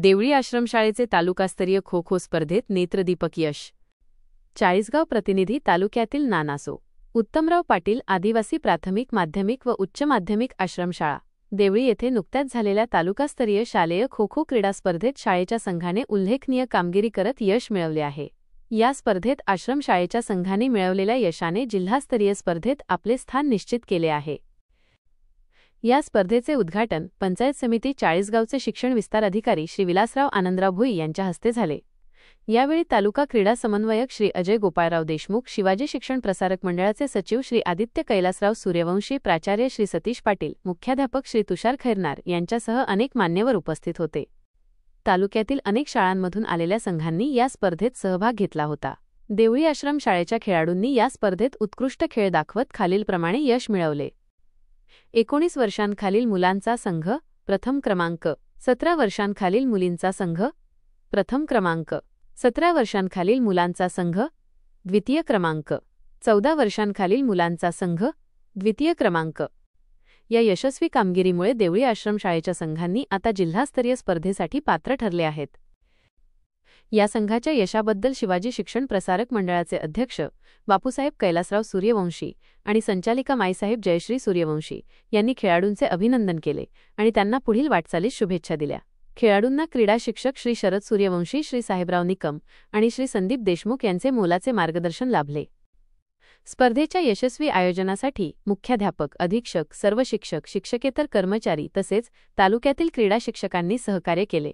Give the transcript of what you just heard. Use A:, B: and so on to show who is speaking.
A: देवळी आश्रमशाळेचे तालुकास्तरीय खो खो स्पर्धेत नेत्रदीपक यश. चाळीसगाव प्रतिनिधी तालुक्यातील नानासो. उत्तमराव पाटील आदिवासी प्राथमिक माध्यमिक व उच्च माध्यमिक आश्रमशाळा देवळी येथे नुकत्याच झालेल्या तालुकास्तरीय शालेय खो खो क्रीडा स्पर्धेत शाळेच्या संघाने उल्लेखनीय कामगिरी करत यश मिळवले आहे. या स्पर्धेत आश्रमशाळेच्या संघाने मिळवलेल्या यशाने जिल्हास्तरीय स्पर्धेत आपले स्थान निश्चित केले आहे. या स्पर्धेचे उद्घाटन पंचायत समिती चाळीसगावचे शिक्षण विस्तार अधिकारी श्री विलासराव आनंदराव भुई यांच्या हस्ते झाले. यावेळी तालुका क्रीडा समन्वयक श्री अजय गोपाळराव देशमुख, शिवाजी शिक्षण प्रसारक मंडळाचे सचिव श्री आदित्य कैलासराव सूर्यवंशी, प्राचार्य श्री सतीश पाटील, मुख्याध्यापक श्री तुषार खैरनार यांच्यासह अनेक मान्यवर उपस्थित होते. तालुक्यातील अनेक शाळांमधून आलेल्या संघांनी या स्पर्धेत सहभाग घेतला होता. देवळी आश्रम शाळेच्या खेळाडूंनी या स्पर्धेत उत्कृष्ट खेळ दाखवत खालीलप्रमाणे यश मिळवले. 19 वर्षांखालील मुलांचा संघ प्रथम क्रमांक, 17 वर्षांखालील मुलींचा संघ प्रथम क्रमांक, 17 वर्षांखालील मुलांचा संघ द्वितीय क्रमांक, 14 वर्षांखालील मुलांचा संघ द्वितीय क्रमांक. या यशस्वी कामगिरीमुळे देवळी आश्रमशाळेच्या संघांनी आता जिल्हास्तरीय स्पर्धेसाठी पात्र ठरले आहेत. या संघाच्या यशाबद्दल शिवाजी शिक्षण प्रसारक मंडळाचे अध्यक्ष बापूसाहेब कैलासराव सूर्यवंशी आणि संचालिका माईसाहेब जयश्री सूर्यवंशी यांनी खेळाडूंचे अभिनंदन केले आणि त्यांना पुढील वाटचालीस शुभेच्छा दिल्या. खेळाडूंना क्रीडा शिक्षक श्री शरद सूर्यवंशी, श्री साहेबराव निकम आणि श्री संदीप देशमुख यांचे मोलाचे मार्गदर्शन लाभले. स्पर्धेच्या यशस्वी आयोजनासाठी मुख्याध्यापक, अधीक्षक, सर्व शिक्षक, शिक्षकेतर कर्मचारी तसेच तालुक्यातील क्रीडा शिक्षकांनी सहकार्य केले.